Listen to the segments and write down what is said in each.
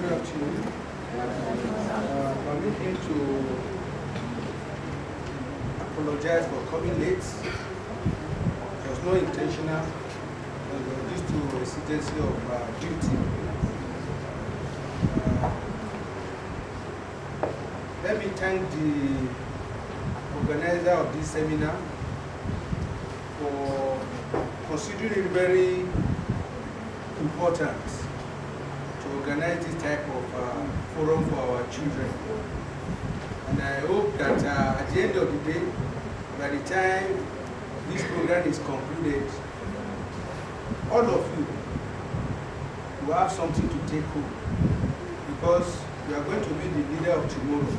Good afternoon. I'm looking to apologize for coming late. It was no intentional, but due to exigency of duty. Let me thank the organizer of this seminar for considering it very important to organize this type of forum for our children. And I hope that at the end of the day, by the time this program is concluded, all of you will have something to take home, because you are going to be the leader of tomorrow,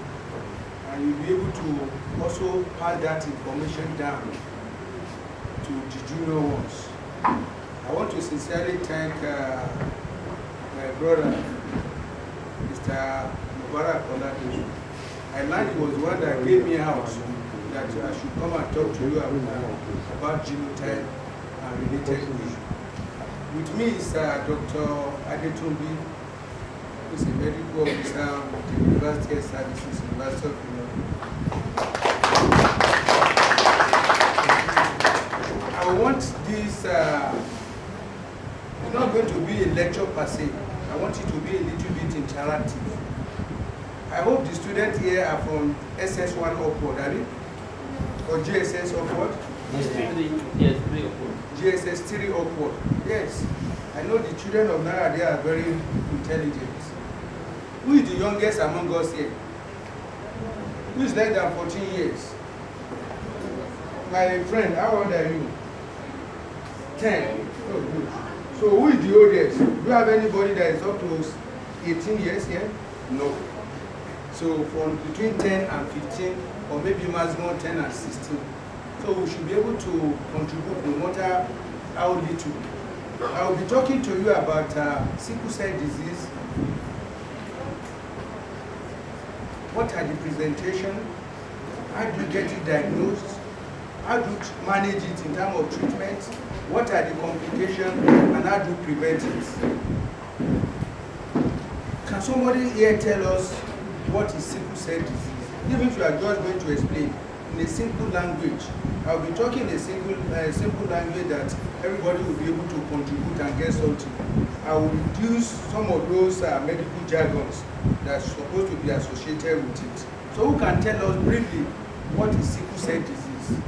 and you'll be able to also pass that information down to the junior ones. I want to sincerely thank my brother, Mr. Mubarak Oladipo. I learned he was the one that gave me out that I should come and talk to you about genotype and related issues. With me is Dr. Adetumbi, who is a medical officer with the University of Services, University of Illinois. I want this, it's not going to be a lecture per se. I want it to be a little bit interactive. I hope the students here are from SS1 upward, are they? Or GSS upward? Yes, 3 upward. GSS 3 upward. Yes. I know the children of Nara, they are very intelligent. Who is the youngest among us here? Who is less than 14 years? My friend, how old are you? 10. Oh, good. So who is the oldest? Do you have anybody that is up to 18 years here? No. So from between 10 and 15, or maybe maximum 10 and 16. So we should be able to contribute no matter how little. I will be talking to you about sickle cell disease. What are the presentation? How do you get it diagnosed? How do you manage it in terms of treatment? What are the complications, and how do you prevent it? Can somebody here tell us what is sickle cell disease? Even if you are just going to explain in a simple language, I'll be talking in a simple language that everybody will be able to contribute and get something. I will reduce some of those medical jargons that's supposed to be associated with it. So who can tell us briefly what is sickle cell disease?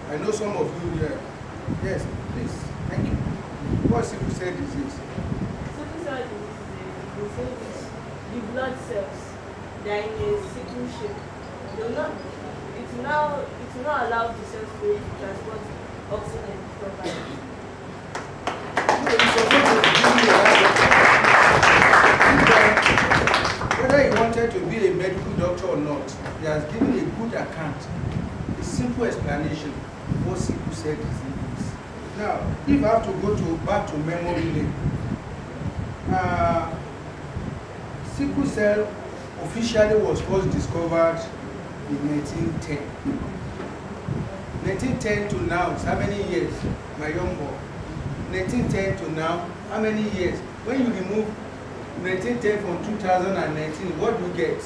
I know some of you here. Yes, please. Thank you. What is sickle cell disease? Sickle cell disease is the blood cells. They are in a sickle shape. It will not allow the cells to transport oxygen properly. Whether he wanted to be a medical doctor or not, he has given a good account, a simple explanation of what sickle cell disease is. Now, if I have to go back to memory lane, sickle cell officially was first discovered in 1910. 1910 to now, how many years, my young boy? 1910 to now, how many years? When you remove 1910 from 2019, what do you get?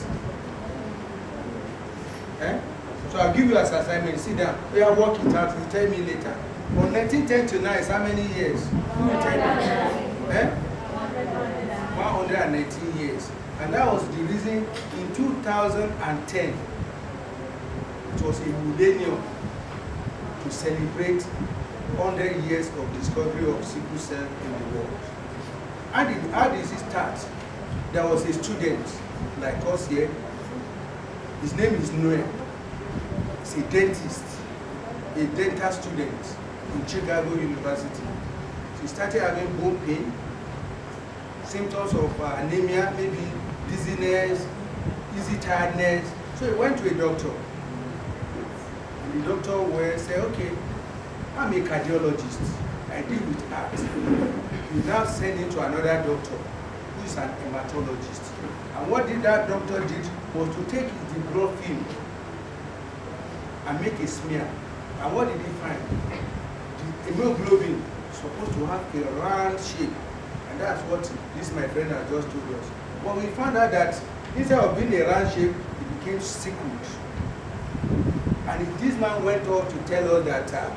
So I'll give you as assignment. Sit down. We are working out. You tell me later. From 1910 to now is how many years? Who will tell me? 119 years. And that was the reason in 2010 it was a millennium to celebrate 100 years of discovery of sickle cell in the world. How did it start? There was a student like us here. His name is Noel. He's a dentist, a dental student in Chicago University. So he started having bone pain, symptoms of anemia, maybe dizziness, easy tiredness. So he went to a doctor. And the doctor will say, okay, I'm a cardiologist. I deal with heart. You now send him to another doctor who is an hematologist. And what did that doctor did was to take the blood film and make a smear. And what did he find? The hemoglobin is supposed to have a round shape. And And that's what this my friend has just told us. But we found out that instead of being a round shape, it became sickled. And this man went on to tell us that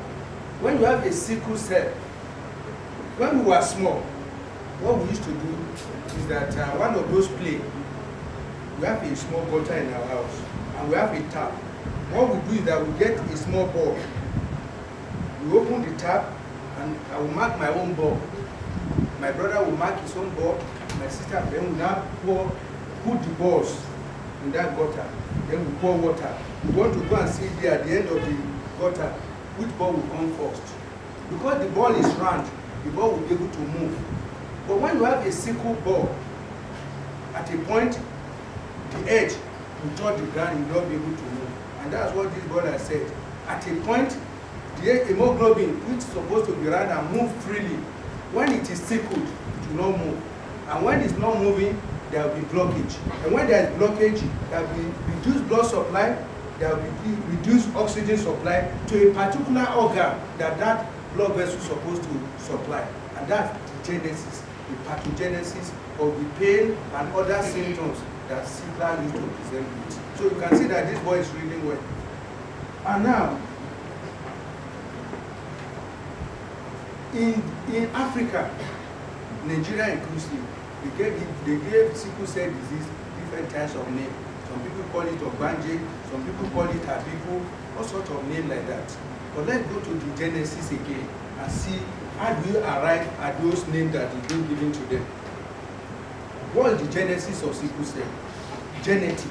when you have a sickle cell, when we were small, what we used to do is that one of those plates, we have a small gutter in our house, and we have a tap. What we do is that we get a small ball. We open the tap, and I will mark my own ball. My brother will mark his own ball. My sister, then we now put the balls in that gutter. Then we pour water. We want to go and see there at the end of the gutter which ball will come first. Because the ball is round, the ball will be able to move. But when you have a sickle ball, at a point, the edge will touch the ground, you will not be able to move. And that's what this brother said. At a point, the hemoglobin, which is supposed to be round and move freely, when it is sickled, it will not move. And when it's not moving, there will be blockage. And when there is blockage, there will be reduced blood supply, there will be reduced oxygen supply to a particular organ that blood vessel is supposed to supply. And that's the genesis, the pathogenesis of the pain and other symptoms that sickle used to present with. So you can see that this boy is reading well. And now, in Africa, Nigeria inclusive, they gave sickle cell disease different types of names. Some people call it Ogbanje, some people call it Abiku, all sorts of names like that. But let's go to the genesis again and see how do you arrive at those names that you've been given to them. What is the genesis of sickle cell? Genetic.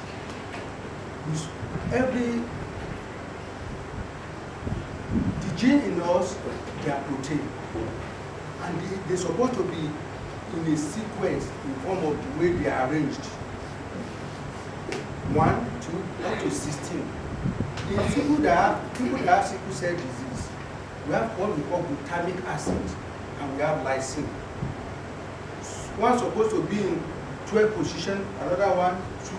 The gene in us, they are protein. And they're supposed to be in a sequence in form of the way they are arranged. 1, 2, up to 16. In people that have sickle cell disease, we have what we call glutamic acid and we have lysine. One supposed to be in 12 position, another one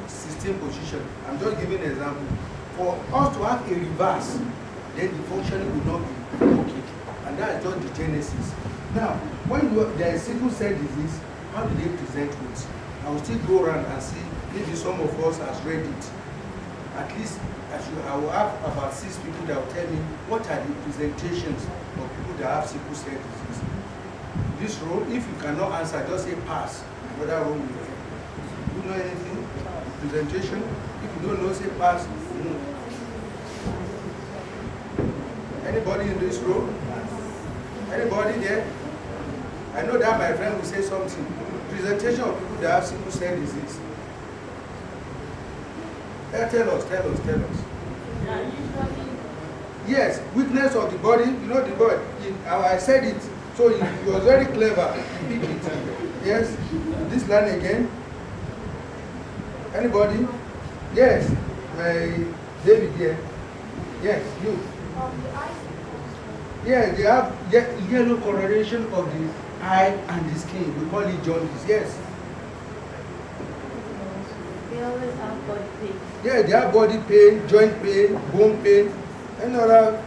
16 position. I'm just giving an example. For us to have a reverse, then the functioning will not be okay. And that is just the genesis. Now, when there is sickle cell disease, how do they present with? I will still go around and see maybe some of us has read it. At least I will have about 6 people that will tell me what are the presentations of people that have sickle cell disease. This role, if you cannot answer, just say pass. Another role will do. You know anything? Presentation? If you don't know, say pass. Anybody in this room? Anybody there? I know that my friend will say something. Presentation of people that have sickle cell disease. Tell us. Yes, weakness of the body. You know the body. I said it, so he was very clever. He picked it. Yes. This line again. Anybody? Yes. David here. Yes, you. Yeah, they have yellow coloration of the eye and the skin. We call it jaundice. Yes. They always have body pain. Yeah, they have body pain, joint pain, bone pain, and other.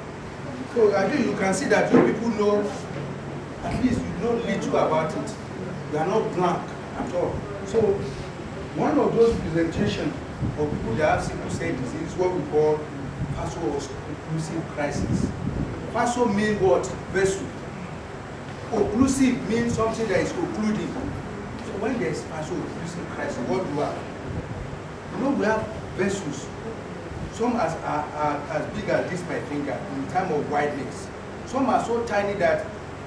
So I think you can see that you people know, at least you know little about it. You are not blank at all. So one of those presentations of people that have sickle cell disease is what we call vaso-occlusive crisis. Vaso means what? Vessel. Occlusive means something that is occluding. So when there is vaso-occlusive crisis, what do we have? You know, we have vessels. Some as big as this my finger in terms of wideness. Some are so tiny that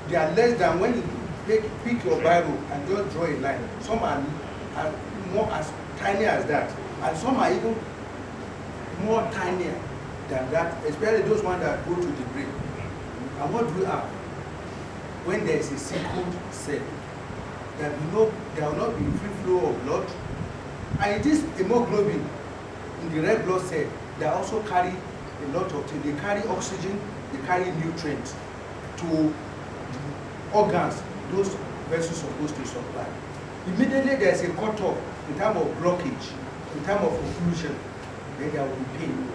they are less than when you pick your Bible and just draw a line. Some are more as tiny as that. And some are even more tinier than that, especially those ones that go to the brain. And what do we have? When there is a sickled cell, there will not be free flow of blood. And it is hemoglobin in the red blood cell that also carry a lot of things. They carry oxygen, they carry nutrients to the organs those vessels are supposed to supply. Immediately there is a cutoff in terms of blockage, in terms of occlusion, then there will be pain.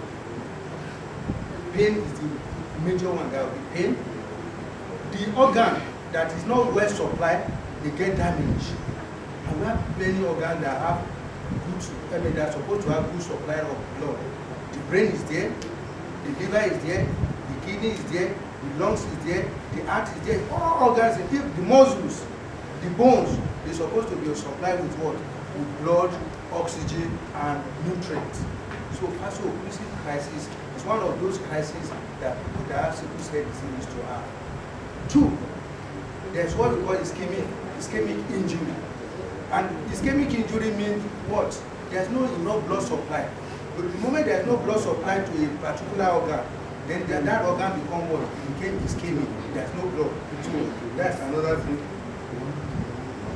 Pain is the major one. There will be pain. The organ that is not well supplied, they get damaged. And we have many organs that have good, they're supposed to have good supply of blood. The brain is there, the liver is there, the kidney is there, the lungs is there, the heart is there, all organs, the muscles, the bones, they're supposed to be supplied with what? With blood, oxygen, and nutrients. So vaso-occlusive crisis is one of those crises that people that have sickle cell disease to have. 2, there's what we call ischemic injury. And ischemic injury means what? There's no enough blood supply. But the moment there's no blood supply to a particular organ, then that organ becomes what? It became ischemic. There's no blood. So that's another thing.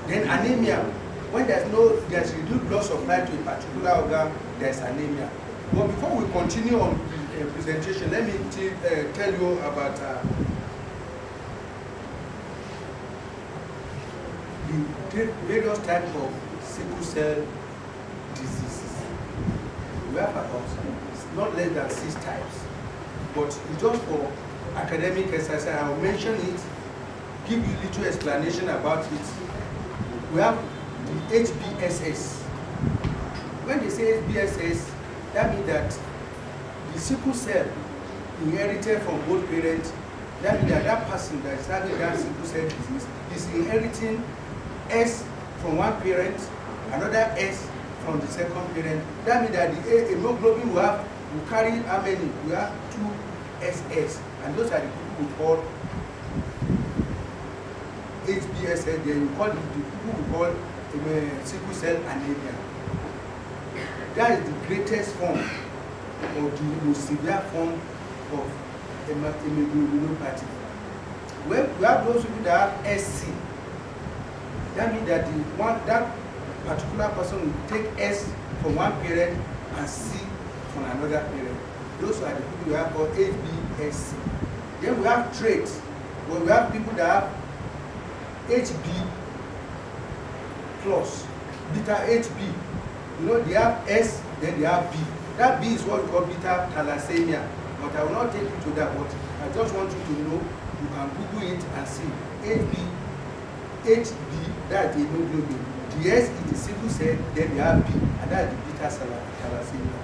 Then anemia. When there's reduced blood supply to a particular organ, there's anemia. But before we continue on presentation, let me tell you about the various types of sickle cell diseases. We have about not less than 6 types, but it's just for academic exercise. I'll mention it, give you little explanation about it. We have the HBSS. When they say HBSS, that means that the sickle cell inherited from both parents, that means that that person that is having that sickle cell disease is inheriting S from one parent, another S from the second parent. That means that the hemoglobin will carry how many? We have 2 SS, and those are the people we call HBSS. Then you call the people we call sickle cell anemia. That is the greatest form or the most severe form of hemoglobinopathy. When we have those people that have SC, that means that that particular person will take S from one parent and C from another parent. Those are the people we have called HBSC. Then we have traits, where we have people that have HB plus, beta HB. You know, they have S, then they have B. That B is what we call beta thalassemia. But I will not take you to that. But I just want you to know, you can Google it and see. HB, that's the hemoglobin. The S is the sickle cell, then they have B, and that's the beta thalassemia.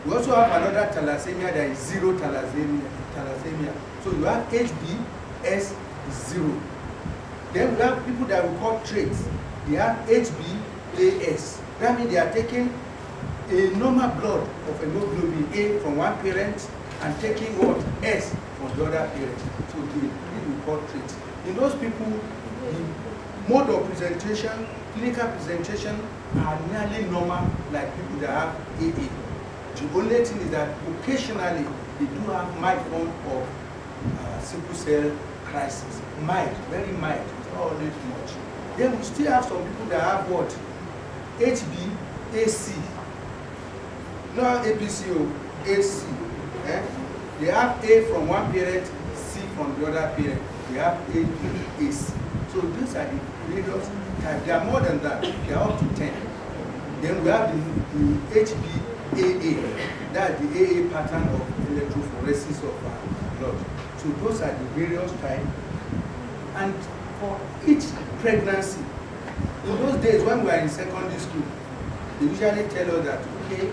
We also have another thalassemia that is 0 thalassemia. So you have HB, S is 0. Then we have people that we call traits. They have HB, AS. That means they are taking a normal blood of hemoglobin A from one parent and taking what? S from the other parent. So we call traits. In those people, the mode of presentation, clinical presentation are nearly normal like people that have AA. The only thing is that occasionally they do have mild form of sickle cell crisis. Mild, very mild, it's not always much. Then we still have some people that have what? HB, AC. Not APCO, AC. They have A from one parent, C from the other parent. They have AB, AC. So these are the various types. There are more than that. They are up to 10. Then we have the HBAA. That's the AA pattern of electrophoresis of blood. So those are the various types. And for each pregnancy, in those days when we are in secondary school, they usually tell us that, okay,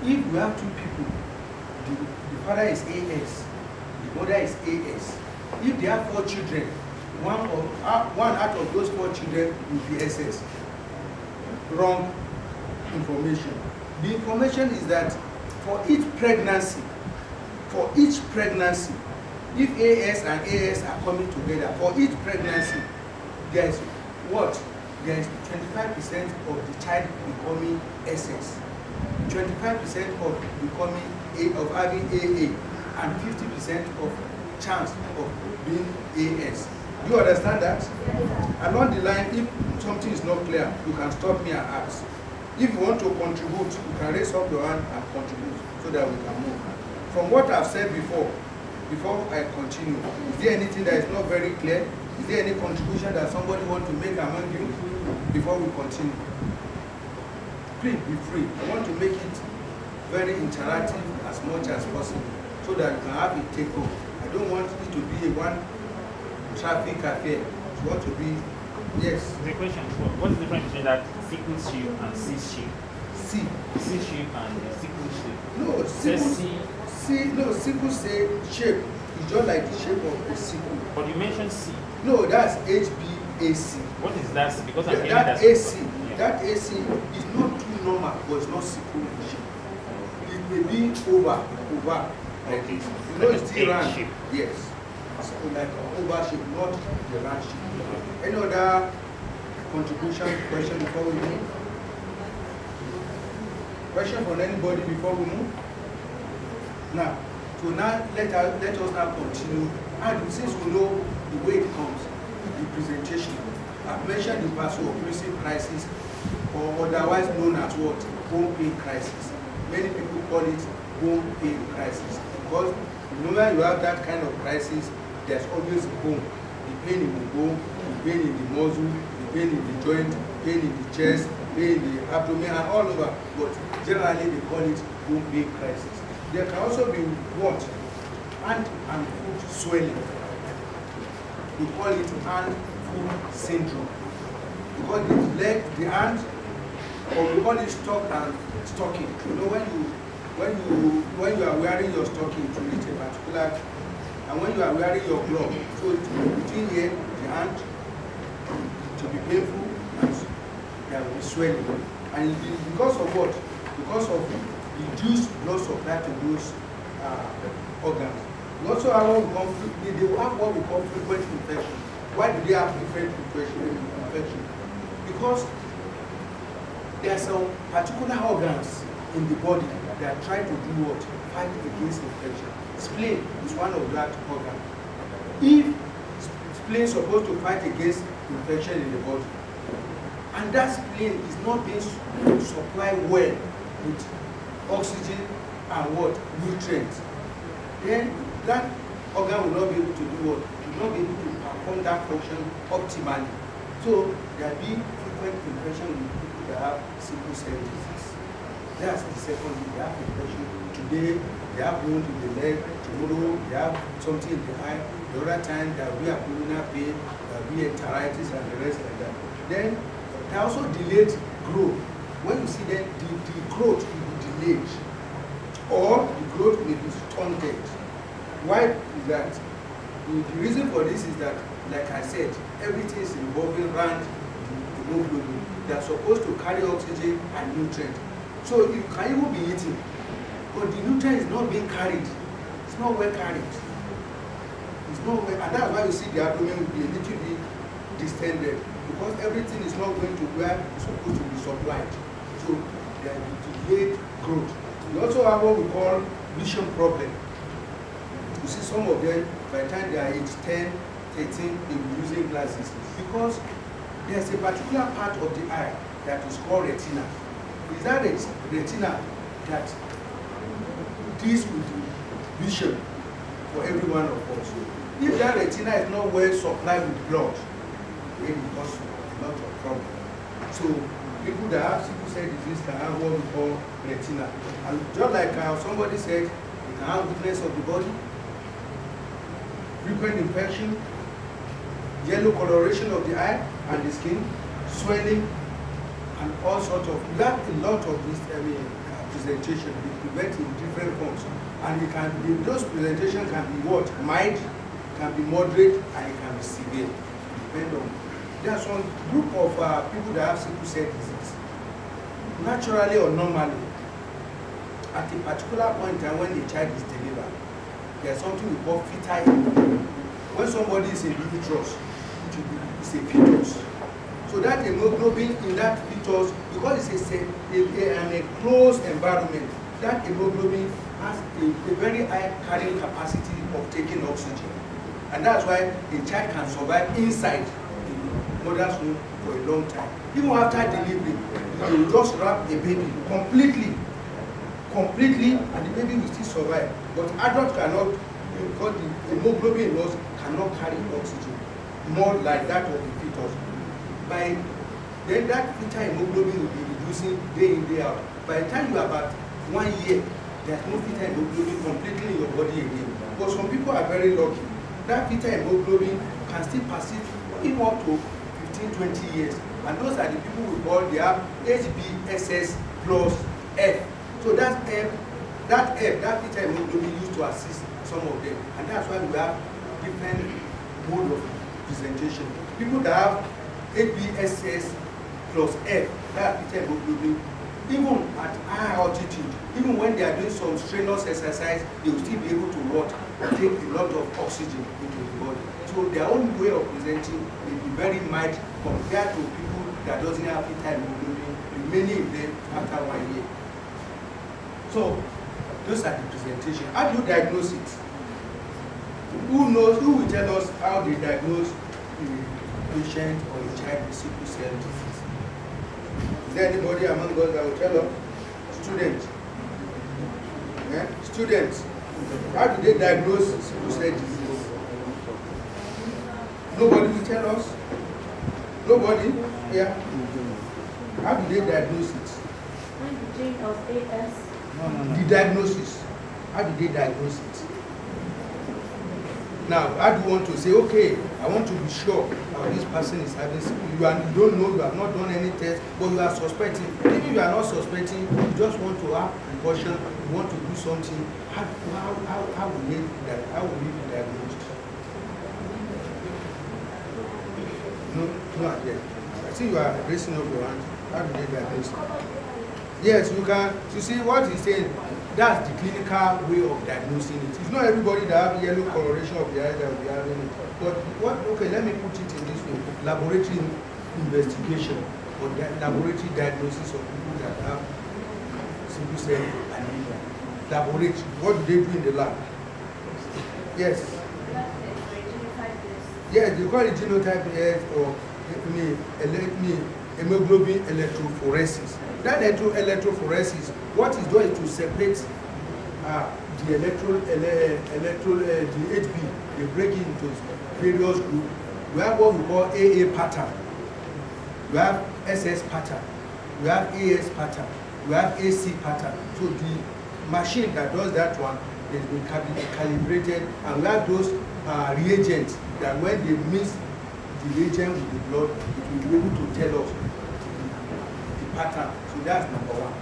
if we have 2 people, the father is AS, the mother is AS. If they have 4 children, one out of those 4 children will be SS. Wrong information. The information is that for each pregnancy, if AS and AS are coming together, for each pregnancy, there is what? There is 25% of the child becoming SS, 25% of becoming of having AA, and 50% of chance of being AS. Do you understand that? Along the line, if something is not clear, you can stop me and ask. If you want to contribute, you can raise up your hand and contribute so that we can move. From what I've said before I continue, is there anything that is not very clear? Is there any contribution that somebody wants to make among you before we continue? Please be free. I want to make it very interactive as much as possible so that you can have a takeover. I don't want it to be a one traffic affair. I want to be Yes. The question is, what is the difference between that sickle shape and C shape? C. C shape and the sickle shape. No, sickle shape is just like the shape of a sickle. But you mentioned C. No, that's HbAc. What is that C? Because I'm hearing That that AC, yeah. that AC is not too normal, but it's not sickle shape. It may be over. Like Okay. this. You know, it's still round. shape. Yes. So like an oval shape, not the round shape. Any other contribution, question before we move? Question from anybody before we move? Now, so now let us now continue. And since we know the way it comes, the presentation. I've mentioned the vaso-occlusive crisis, or otherwise known as what? Bone pain crisis. Many people call it bone pain crisis because the moment you have that kind of crisis, there's always bone. The pain in the bone, the pain in the muscle, the pain in the joint, pain in the chest, pain in the abdomen, and all over. But generally, they call it bone pain crisis. There can also be what? Hand and foot swelling. We call it hand-foot syndrome. Because the leg, the hand, or we call it stock and stocking. You know, when you are wearing your stocking to reach a particular, and when you are wearing your glove, so between here, the hand to be painful and there will be swelling. And it is because of what? Because of reduced blood supply to those organs. We also have what we call, they will have what we call frequent infection. Why do they have frequent infection? Because there are some particular organs in the body that try to do what? Fight against infection. Spleen is one of that organ. If spleen is supposed to fight against infection in the body, and that spleen is not being supplied well with oxygen and what? Nutrients, then that organ will not be able to do what? Will not be able to perform that function optimally. So there will be frequent infection with people that have sickle cell disease. That's the second thing. They have infection. Today they have wound in the leg, tomorrow they have something in the eye, the other time there will be abdominal pain, there will be enteritis and the rest like that. Then they also delayed growth. When you see them, the growth will be delayed, or the growth may be stunted. Why is that? The reason for this is that, like I said, everything is involving around the hemoglobin. They are supposed to carry oxygen and nutrients. So you can even be eating, but the nutrient is not being carried. It's not well carried. It's not well, and that's why you see the abdomen will be a little bit distended, because everything is not going to where it's supposed to be supplied. So there will be delayed growth. We also have what we call vision problem. You see some of them, by the time they are age 10, 13, they will be using glasses, because there's a particular part of the eye that is called retina. Is that retina that deals with the vision for every one of us? If that retina is not well supplied with blood, then it causes a lot of problem. So people that have sickle cell disease can have what we call retina. And just like somebody said, they can have weakness of the body, frequent infection, yellow coloration of the eye and the skin, swelling, and all sorts of, you have a lot of this presentation. They present in different forms, and it can be, those presentations can be what? Mild, can be moderate, and it can be severe. Depend on. There are some group of people that have sickle cell disease, naturally or normally, at a particular point in time when the child is delivered, there's something we call fetal hemoglobin. When somebody is in the uterus, it's a fetus. So that hemoglobin in that fetus, because it's an enclosed environment, that hemoglobin has a very high carrying capacity of taking oxygen. And that's why a child can survive inside the mother's womb for a long time. Even after delivery, they will just wrap a baby completely, and the baby will still survive. But adults cannot, because the hemoglobin loss cannot carry oxygen, more like that of the fetus. Then that fetal hemoglobin will be reducing day in, day out. By the time you are about 1 year, there's no fetal hemoglobin completely in your body again. But some people are very lucky. That fetal hemoglobin can still persist even up to 15 15, 20 years. And those are the people we call, they have HBSS plus F. So that F, that fetal hemoglobin used to assist some of them. And that's why we have different mode of presentation. People that have HBSS plus F, that fetal hemoglobin, even at high altitude, even when they are doing some strenuous exercise, they will still be able to take a lot of oxygen into the body. So their own way of presenting may be very mild compared to people that doesn't have fetal hemoglobin remaining in them after 1 year. So those are the presentation. How do you diagnose it? Who will tell us how they diagnose a patient or a child with sickle cell disease? Is there anybody among us that will tell us? Students. Yeah? Students. How do they diagnose sickle cell disease? Nobody will tell us? Nobody? Yeah. How do they diagnose it? The gene of AS. No. The diagnosis. How do they diagnose it? Now, how do you want to say, okay, I want to be sure this person is having sickle. You don't know, you have not done any test, but you are suspecting. Even if you are not suspecting, you just want to have precaution, you want to do something. How will you do that? How will you be diagnosed? No, yet. I see you are raising up your hand. How do they diagnose it? Yes, you can. You see what he's saying? That's the clinical way of diagnosing it. It's not everybody that have yellow coloration of the eye that will be having it. But okay, let me put it in this way. Laboratory investigation or laboratory diagnosis of people that have sickle cell anemia. Laboratory, what do they do in the lab? Yes. Yes, they call it genotype or hemoglobin electrophoresis. That electrophoresis, what is doing is to separate the the HB. They break it into various groups. We have what we call AA pattern. We have SS pattern. We have AS pattern. We have AC pattern. So the machine that does that one has been calibrated, and we have those reagents that when they mix the reagent with the blood, it will be able to tell us the pattern. So that's number one.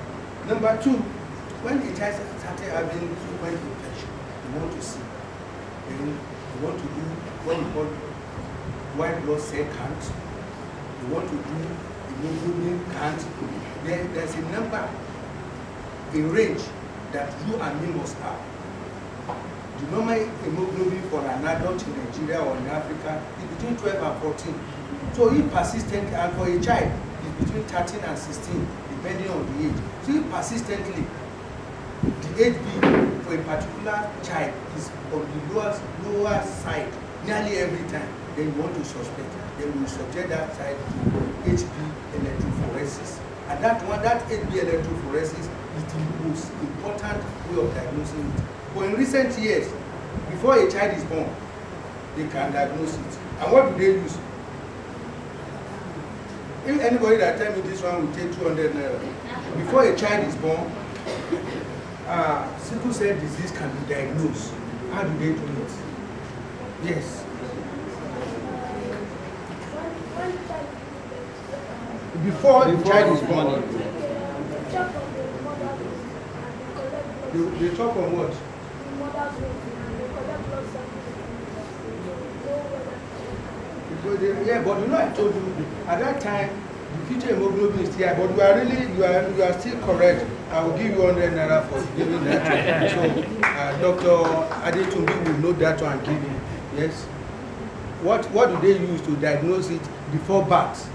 Number two, when the child started having frequent infection, you want to see. And you want to do what we call white blood cell count. You want to do hemoglobin count. Then there's a number, a range that you and me must have. The normal hemoglobin for an adult in Nigeria or in Africa is between 12 and 14. So if persistent, and for a child, it's between 13 and 16, depending on the age. So if persistently, the HB for a particular child is on the lower side nearly every time, then you want to suspect. Then we will subject that side to HB electrophoresis. And that HB electrophoresis is the most important way of diagnosing it. But in recent years, before a child is born, they can diagnose it. And what do they use? If anybody that tell me this one will take 200 naira. Before a child is born, sickle cell disease can be diagnosed. How do they do it? Yes. Before the child is born, they talk on what? Yeah, but you know, I told you at that time the fetal hemoglobin is here, but you are still correct. I will give you 100 naira for giving that. So Dr. Adetunbi will note that one and give you. Yes. What do they use to diagnose it before birth?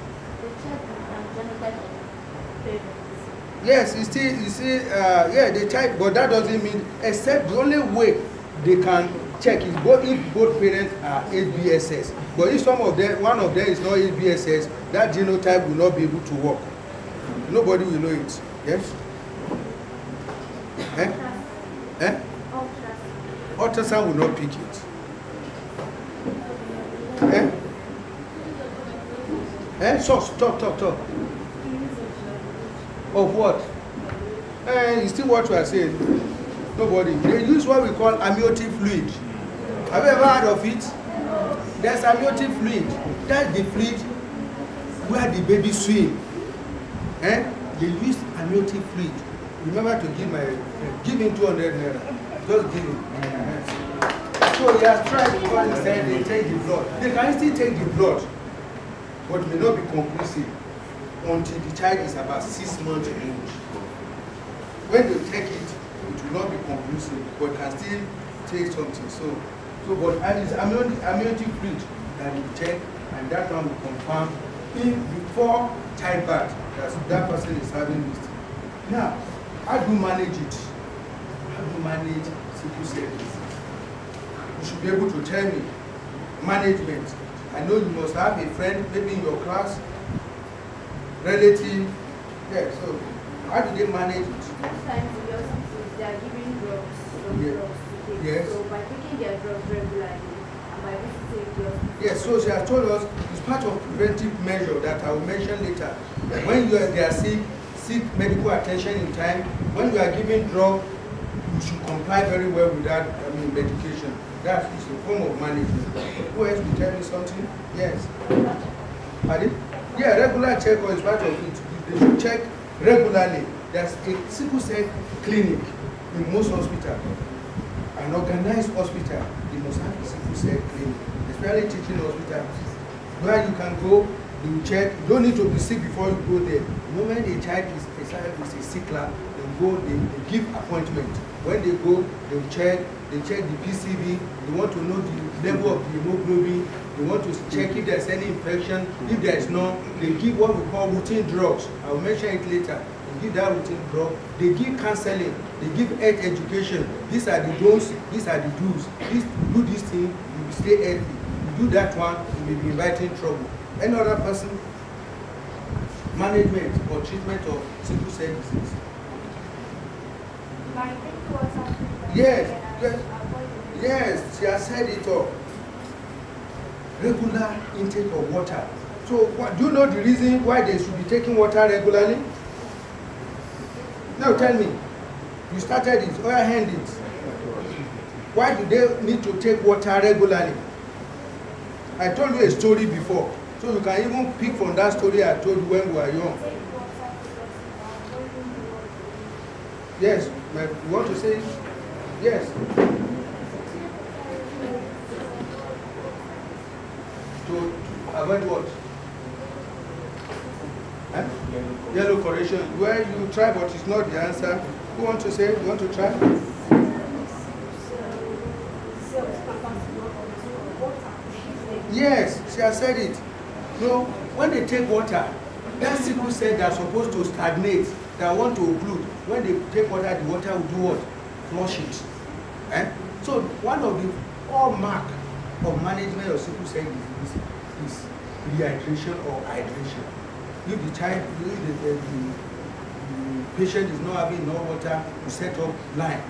Yes, you see, yeah, they check, but that doesn't mean, except the only way they can check is if both parents are HBSS. But if one of them is not HBSS, that genotype will not be able to work. Nobody will know it. Yes? Ultrasound will not pick it. So, talk. Of what? You still what we are saying? Nobody. They use what we call amniotic fluid. Have you ever heard of it? There's amniotic fluid. That's the fluid where the baby swim. They use amniotic fluid. Remember to give give him 200 naira. Just give him. So he has tried because he said they take the blood. They can still take the blood, but may not be conclusive until the child is about 6 months old. When they take it, it will not be conclusive, but can still take something. So but it's amniotic fluid that you check, and that one will confirm before childbirth that person is having this. Now, how do you manage it? How do you manage sickle cell disease? You should be able to tell me. Management. I know you must have a friend, maybe in your class, relative. Yeah, so how do they manage it? Sometimes in the hospitals they are giving drugs, drugs to take. Yes. So by taking their drugs regularly and by visiting the hospital. Yes, so she has told us it's part of preventive measure that I will mention later. When they are sick, seek medical attention in time. When you are giving drug, you should comply very well with that medication. That is a form of management. Who else will tell me something? Yes. Pardon? Yeah, regular check-up is part of it. They should check regularly. There's a sickle cell clinic in most hospitals. An organized hospital, they must have a sickle cell clinic, especially teaching hospitals, where you can go, they will check. You don't need to be sick before you go there. The moment a child is a sickler, they go, they give appointment. When they go, they will check. They check the PCV. They want to know the level of the hemoglobin. They want to check if there's any infection. If there is none, they give what we call routine drugs. I will mention it later. They give that routine drug. They give counseling. They give health education. These are the don'ts. These are the do's. Do this thing, you will stay healthy. You do that one, you will be inviting trouble. Any other person? Management or treatment of sickle cell disease. Yes, she has said it all. Regular intake of water. So, do you know the reason why they should be taking water regularly? Now tell me. You started it, or hand it. Why do they need to take water regularly? I told you a story before, so you can even pick from that story I told you when we were young. Yes, you want to say it? Yes. To avoid what? Huh? Yellow correction. Where you try, but it's not the answer. Who want to say? You want to try? Yes, she has said it. So when they take water, that sickle cell that are supposed to stagnate, that want to occlude, when they take water, the water will do what? Flush it. So one of the hallmark of management of sickle cell disease is rehydration or hydration. If the child, the patient is not having enough water, you set up line,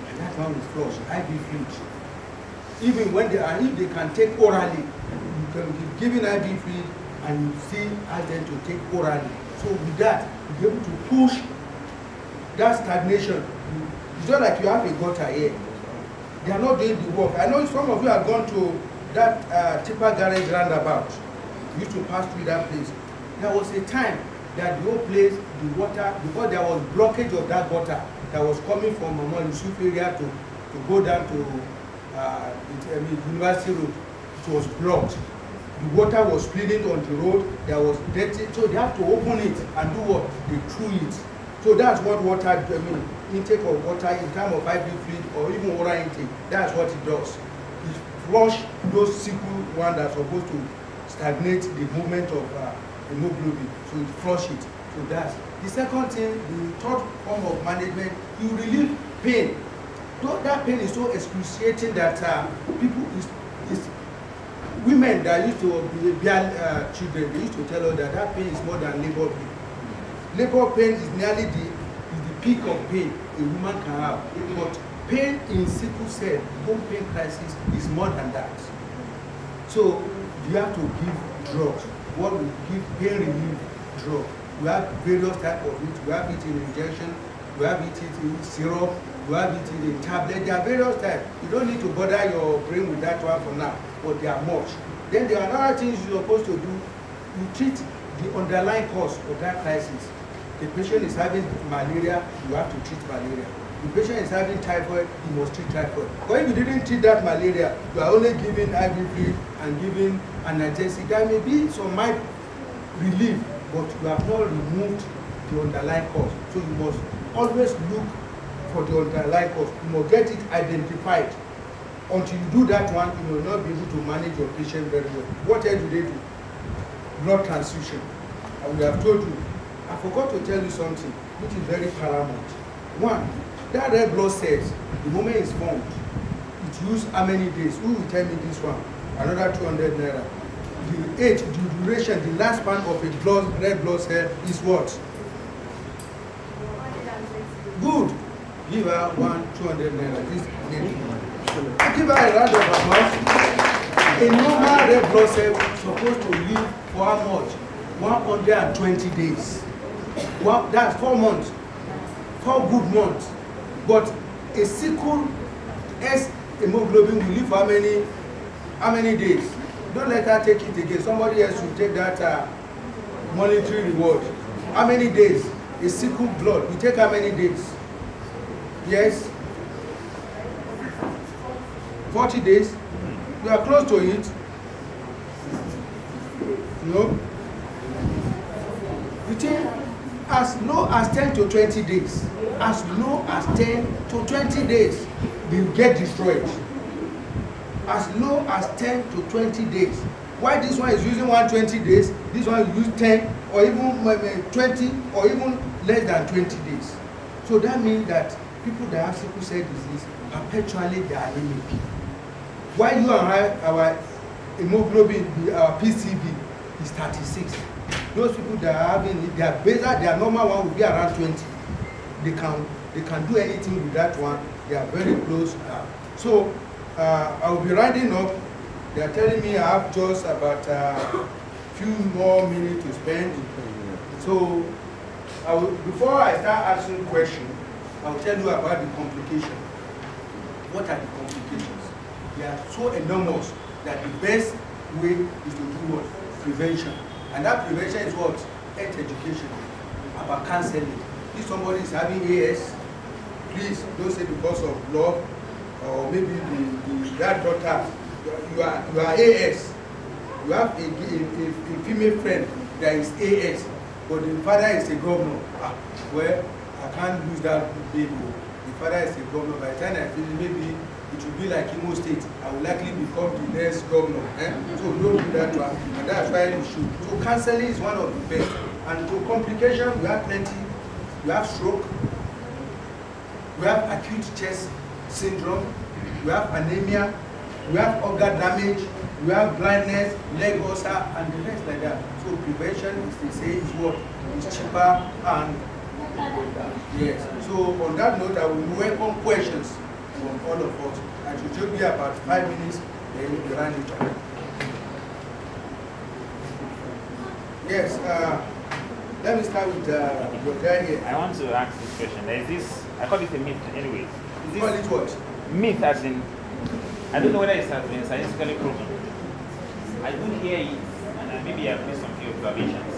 and that one will flush, IV fluid. Even when if they can take orally, you can be giving IV fluid and you still ask them to take orally. So with that, you'll be able to push that stagnation. It's not like you have a gutter here. They are not doing the work. I know some of you have gone to that tipper garage roundabout. You used to pass through that place. There was a time that the whole place, the water, because there was blockage of that water that was coming from Mama Yusuf area to go down to University Road. It was blocked. The water was spilling on the road. There was dirty, so they have to open it and do what? They threw it. So that's what water, intake of water in terms of IV fluid or even oral intake. That's what it does. It flush those sickle ones that are supposed to stagnate the movement of hemoglobin. So it flush it. So that's the second thing. The third form of management, you relieve pain. Though that pain is so excruciating that people women that used to bear children, they used to tell us that pain is more than labor pain. Labor pain is nearly the peak of pain a woman can have. But pain in sickle cell, bone pain crisis, is more than that. So you have to give drugs. What we give pain relief drug. We have various types of it. We have it in injection. We have it in syrup. We have it in a tablet. There are various types. You don't need to bother your brain with that one for now, but there are much. Then there are other things you're supposed to do. You treat the underlying cause of that crisis. The patient is having malaria, you have to treat malaria. The patient is having typhoid, you must treat typhoid. But if you didn't treat that malaria, you are only giving IV fluid and giving analgesic. There may be some mild relief, but you have not removed the underlying cause. So you must always look for the underlying cause. You must get it identified. Until you do that one, you will not be able to manage your patient very well. What else do they do? Blood transfusion. I would have told you. I forgot to tell you something which is very paramount. One, that red blood cells, the moment it's formed, it uses how many days? Who will tell me this one? Another 200 naira. The age, the duration, the last span of a red blood cell is what? Good. Give her 200 naira. This lady. Give her a round of applause. A normal red blood cell is supposed to live for how much? 120 days. Well, that's 4 months. 4 good months. But a sickle S hemoglobin will live for how many days? Don't let her take it again. Somebody else will take that monetary reward. How many days? A sickle blood will take how many days? Yes? 40 days? You are close to it. No? You think as low as 10 to 20 days. As low as 10 to 20 days, they will get destroyed. As low as 10 to 20 days. Why this one is using 120 days, this one will use 10 or even 20 or even less than 20 days. So that means that people that have sickle cell disease, perpetually they are anemic. Why you and I, our hemoglobin, our PCB is 36. Those people that are having their basal, their normal one will be around 20. They can do anything with that one. They are very close. So I will be rounding up. They are telling me I have just about a few more minutes to spend. So before I start asking questions, I will tell you about the complications. What are the complications? They are so enormous that the best way is to do what? Prevention. And that prevention is what? Health education. About counseling. If somebody is having AS, please don't say because of love or maybe that daughter. You are AS. You have a female friend that is AS, but the father is a governor. Well, I can't lose that baby. The father is a governor. By the time I feel maybe it will be like Imo State. I will likely become the next governor. So don't do that one. And that's why you should. So counseling is one of the best. And for complications, we have plenty. We have stroke. We have acute chest syndrome. We have anemia. We have organ damage. We have blindness, leg ulcer, and the rest like that. So prevention, is they say, is what is cheaper and yes. So on that note, I will welcome questions from all of us. And it should be about 5 minutes, then we'll be running it up. Yes, let me start with your guy here. I want to ask this question. There is this, I call it a myth anyway. Is this Call it what? myth as in, I don't know whether it has been scientifically proven. I don't hear it, and maybe I've made some few observations.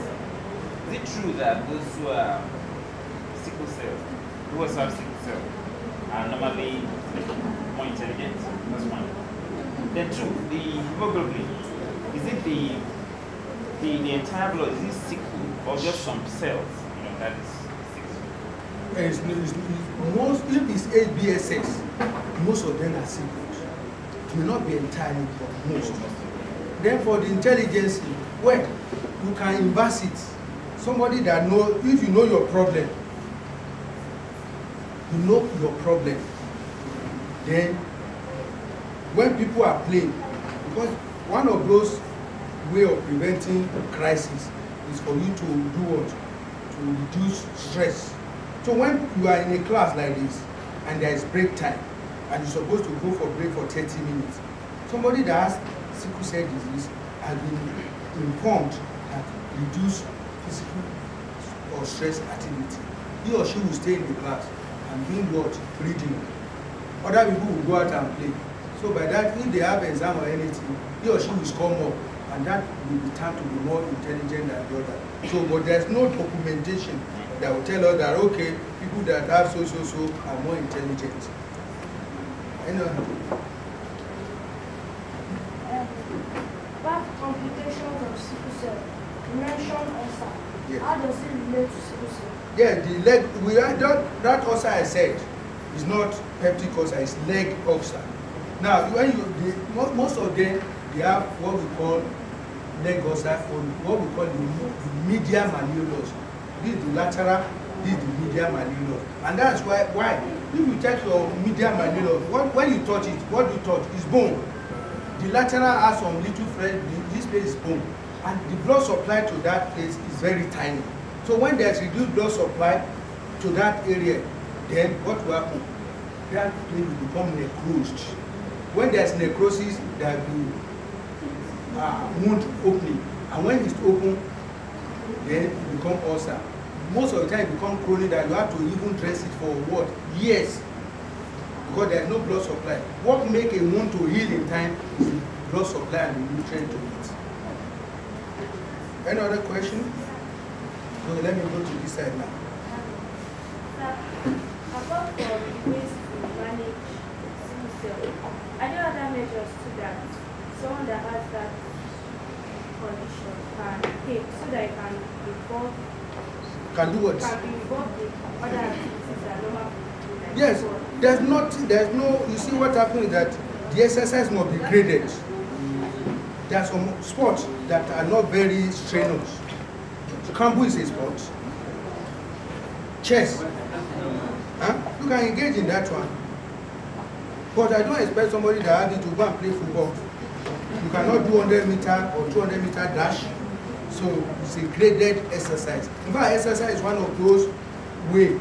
Is it true that those who are sickle cell, who also have sickle cell, are normally more intelligent? That's one. Then two, the hemoglobin, is it the entire blood, is it sickle or just some cells, that is sickle? Most, if it's ABSS, most of them are sickle. It may not be entirely, but most. Then for the intelligence, well, you can inverse it. Somebody that knows, if you know your problem, then when people are playing, because one of those way of preventing crisis is for you to do what? To reduce stress. So when you are in a class like this, and there is break time, and you're supposed to go for break for 30 minutes, somebody that has sickle cell disease has been informed that reduce physical or stress activity. He or she will stay in the class and doing what? Reading. Other people will go out and play. So by that, if they have exam or anything, he or she will score more, and that will be time to be more intelligent than the other. So, but there's no documentation that will tell us that, okay, people that have so are more intelligent. Anyway. What complications of sickle cell? You mentioned ulcer. Yes. How does it relate to sickle cell? Yeah, the leg, that ulcer I said is not peptic ulcer, it's leg ulcer. Now, when most of them, they have what we call leg ulcer, or what we call the medial malleolus. This is the lateral, this is the medial malleolus. And that's why if you take your medial malleolus, when you touch it, what you touch is bone. The lateral has some little flesh, this place is bone. And the blood supply to that place is very tiny. So when there's reduced blood supply to that area, then what will happen? That place will become necrosed. When there's necrosis, there will be wound opening. And when it's open, then it becomes ulcer. Most of the time it becomes chronic that you have to even dress it for what? Years. Because there's no blood supply. What makes a wound to heal in time is the blood supply and the nutrient to it. Any other question? So let me go to this side now. Apart from the ways to manage sickle cell, are there other measures to that? Someone that has that condition can take so that it can involve. Can do what? Can be involved in other activities that normal people do. Like Yes, sport. there's no, you see what happens is that the exercise must be graded. There are some sports that are not very strenuous. Scrabble is a sport. Chess. Huh? You can engage in that one. But I don't expect somebody that has it to go and play football. You cannot do 100 meter or 200 meter dash. So it's a graded exercise. In fact, exercise is one of those ways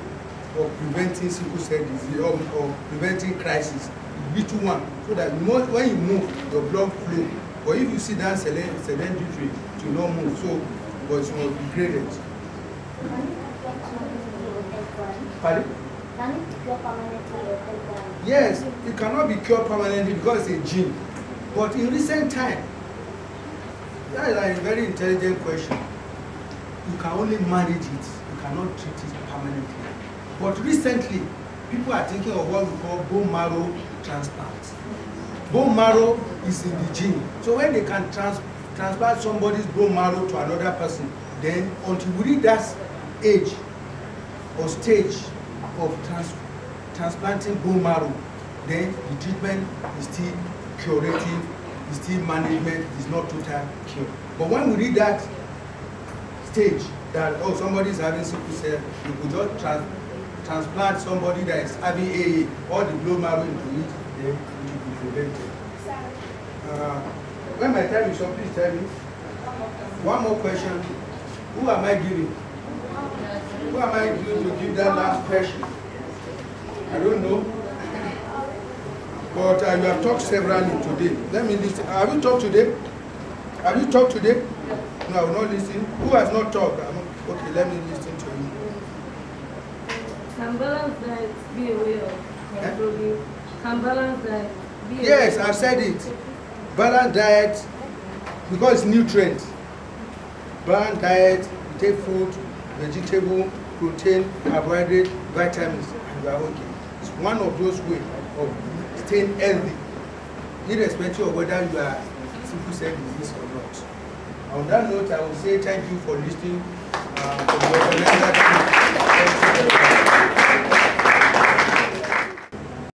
of preventing sickle cell disease or preventing crisis. Little one, so that when you move, your blood flow. But if you sit down sedentary, it will not move. So, but it must be graded. Pardon? Can it cure permanently or temporarily? Yes, it cannot be cured permanently because it's a gene. But in recent time, that is a very intelligent question. You can only manage it. You cannot treat it permanently. But recently, people are thinking of what we call bone marrow transplant. Bone marrow is in the gene. So when they can transplant somebody's bone marrow to another person, then until we reach that age or stage of transplanting bone marrow, then the treatment is still curative, is still management, is not total cure. But when we reach that stage that, oh, somebody is having sickle cell, you could just transplant somebody that is having AA, all the bone marrow into it, then it will be prevented. When my time is up, please tell me. One more question. Who am I giving? Who am I going to give that last question? I don't know. But you have talked severally today. Let me listen. Have you talked today? Have you talked today? No, I will not listen. Who has not talked? Okay, let me listen to you. Can balanced diet be a way of controlling? Can balanced diet be a way? Yes, I've said it. Balanced diet, because it's nutrients. Balanced diet, you take fruit, vegetable, protein, carbohydrate, vitamins, and you are okay. It's one of those ways of staying healthy, irrespective of whether you are sickle cell disease or not. On that note, I will say thank you for listening.